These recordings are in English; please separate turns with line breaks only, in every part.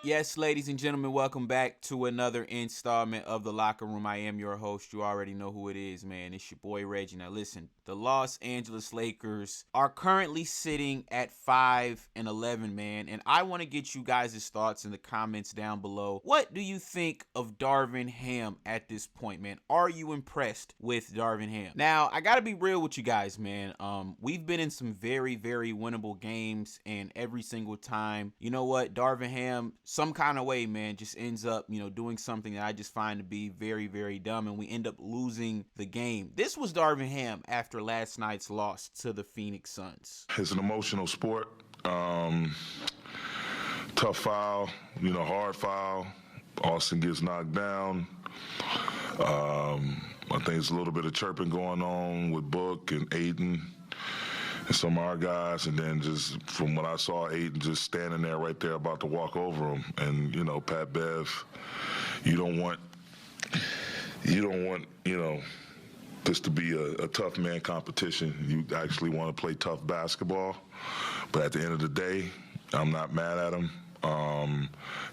Yes, ladies and gentlemen, welcome back to another installment of The Locker Room. I am your host. You already know who it is, man. It's your boy Reggie. Now listen, the Los Angeles Lakers are currently sitting at 5-11, man. And I want to get you guys' thoughts in the comments down below. What do you think of Darvin Ham at this point, man? Are you impressed with Darvin Ham? Now, I got to be real with you guys, man. We've been in some very, very winnable games, and every single time, you know what, Darvin Ham, some kind of way, man, just ends up, doing something that I just find to be very, very dumb, and we end up losing the game. This was Darvin Ham after last night's loss to the Phoenix Suns.
It's an emotional sport. Tough foul, hard foul. Austin gets knocked down. I think there's a little bit of chirping going on with Book and Aiden and some of our guys, and then just from what I saw, Aiden just standing there right there about to walk over him. And, Pat Bev, you don't want, this to be a tough man competition. You actually want to play tough basketball. But at the end of the day, I'm not mad at him.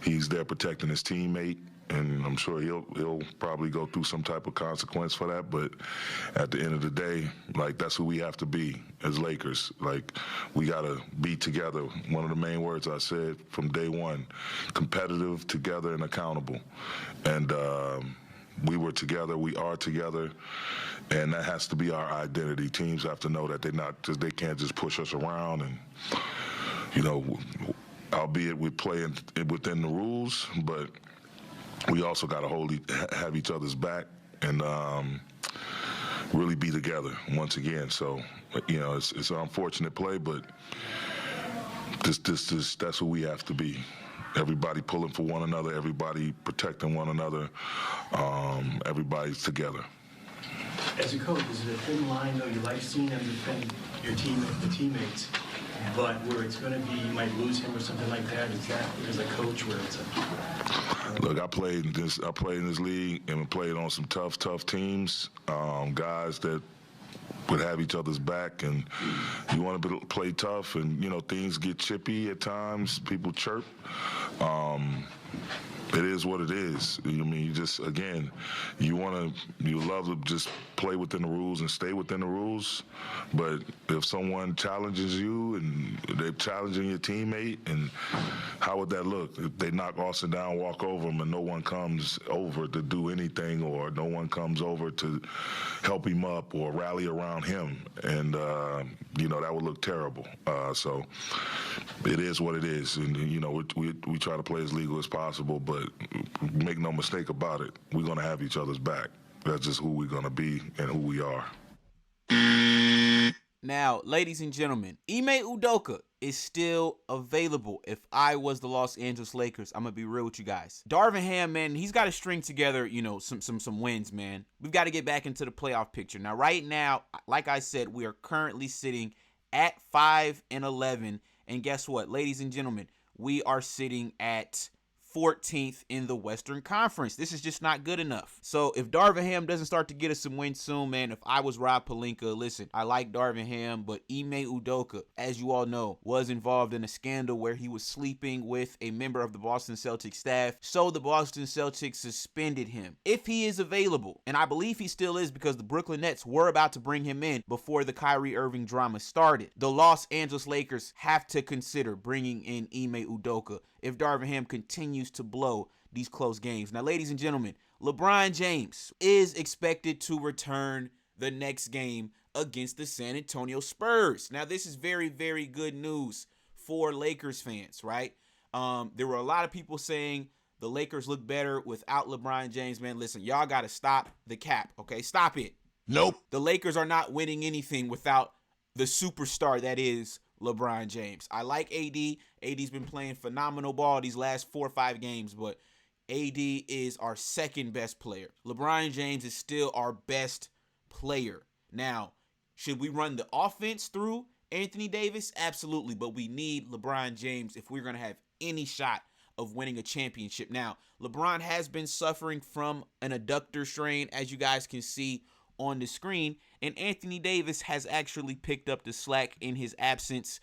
He's there protecting his teammate, and I'm sure he'll probably go through some type of consequence for that. But at the end of the day, that's who we have to be as Lakers. We got to be together. One of the main words I said from day one: competitive, together, and accountable. And we were together. We are together. And that has to be our identity. Teams have to know that they can't just push us around and, albeit we play within the rules, but we also got to have each other's back and really be together once again. So, it's an unfortunate play, but that's who we have to be. Everybody pulling for one another, everybody protecting one another, everybody's together.
As a coach, is it a thin line, though? You like seeing them defend your teammates, but where it's going to be, you might lose him or something like that? Is that as a coach where it's a...
Look, I played in this league and played on some tough teams, guys that would have each other's back, and you want to play tough, and things get chippy at times. People chirp. It is what it is. You love to just play within the rules and stay within the rules. But if someone challenges you and they're challenging your teammate, and how would that look? If they knock Austin down, walk over him, and no one comes over to do anything, or no one comes over to help him up or rally around him, and that would look terrible. So it is what it is, and we try to play as legal as possible, but make no mistake about it, we're going to have each other's back. That's just who we're going to be and who we are.
Now, ladies and gentlemen, Ime Udoka is still available. If I was the Los Angeles Lakers, I'm going to be real with you guys. Darvin Ham, man, he's got to string together, some wins, man. We've got to get back into the playoff picture. Now, right now, like I said, we are currently sitting at 5-11. And guess what, ladies and gentlemen, we are sitting at 14th in the Western Conference. This is just not good enough. So if Darvin Ham doesn't start to get us some wins soon, man, if I was Rob Pelinka, listen, I like Darvin Ham, but Ime Udoka, as you all know, was involved in a scandal where he was sleeping with a member of the Boston Celtics staff. So the Boston Celtics suspended him. If he is available, and I believe he still is because the Brooklyn Nets were about to bring him in before the Kyrie Irving drama started, the Los Angeles Lakers have to consider bringing in Ime Udoka if Darvin Ham continues to blow these close games. Now, ladies and gentlemen, LeBron James is expected to return the next game against the San Antonio Spurs. Now, this is very, very good news for Lakers fans, right? There were a lot of people saying the Lakers look better without LeBron James. Man, listen, y'all got to stop the cap, okay? Stop it.
Nope.
The Lakers are not winning anything without the superstar that is LeBron James. I like AD. AD's been playing phenomenal ball these last 4 or 5 games, but AD is our second best player. LeBron James is still our best player. Now, should we run the offense through Anthony Davis? Absolutely, but we need LeBron James if we're going to have any shot of winning a championship. Now, LeBron has been suffering from an adductor strain, as you guys can see on the screen, and Anthony Davis has actually picked up the slack in his absence.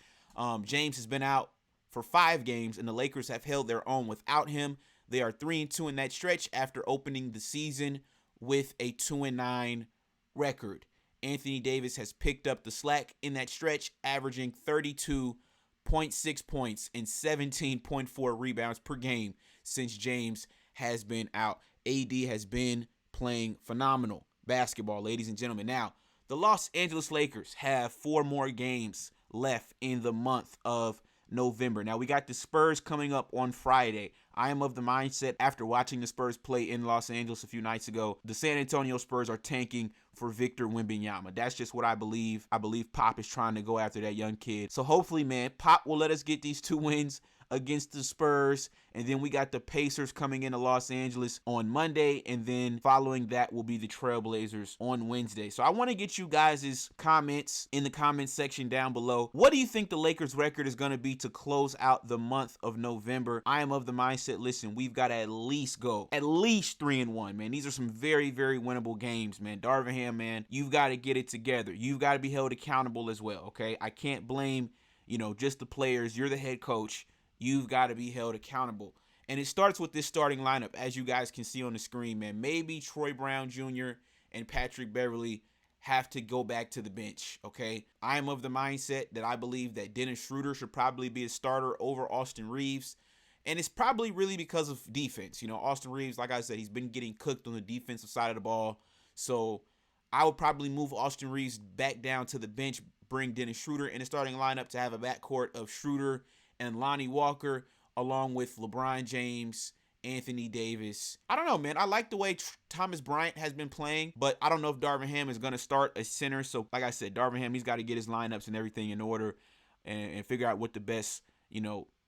James has been out for 5 games, and the Lakers have held their own without him. They are 3-2 in that stretch after opening the season with a 2-9 record. Anthony Davis has picked up the slack in that stretch, averaging 32.6 points and 17.4 rebounds per game since James has been out. AD has been playing phenomenal basketball, ladies and gentlemen. Now, the Los Angeles Lakers have 4 more games left in the month of November. Now, we got the Spurs coming up on Friday. I am of the mindset, after watching the Spurs play in Los Angeles a few nights ago, the San Antonio Spurs are tanking for Victor Wembanyama. That's just what I believe. I believe Pop is trying to go after that young kid. So hopefully, man, Pop will let us get these 2 wins against the Spurs, and then we got the Pacers coming into Los Angeles on Monday, and then following that will be the Trailblazers on Wednesday. So I want to get you guys' comments in the comment section down below. What do you think the Lakers record is going to be to close out the month of November? I am of the mindset, listen, we've got to at least 3-1, man. These are some very, very winnable games, man. Darvin Ham, man, you've got to get it together. You've got to be held accountable as well, okay? I can't blame, just the players. You're the head coach. You've got to be held accountable. And it starts with this starting lineup, as you guys can see on the screen, man. Maybe Troy Brown Jr. and Patrick Beverley have to go back to the bench, okay? I am of the mindset that I believe that Dennis Schroeder should probably be a starter over Austin Reeves. And it's probably really because of defense. Austin Reeves, like I said, he's been getting cooked on the defensive side of the ball. So I would probably move Austin Reeves back down to the bench, bring Dennis Schroeder in the starting lineup to have a backcourt of Schroeder and Lonnie Walker, along with LeBron James, Anthony Davis. I don't know, man. I like the way Thomas Bryant has been playing, but I don't know if Darvin Ham is going to start a center. So, like I said, Darvin Ham, he's got to get his lineups and everything in order and figure out what the best,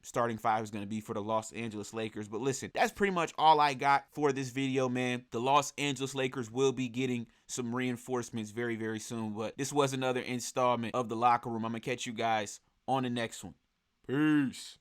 starting 5 is going to be for the Los Angeles Lakers. But listen, that's pretty much all I got for this video, man. The Los Angeles Lakers will be getting some reinforcements very, very soon. But this was another installment of The Locker Room. I'm going to catch you guys on the next one. Peace.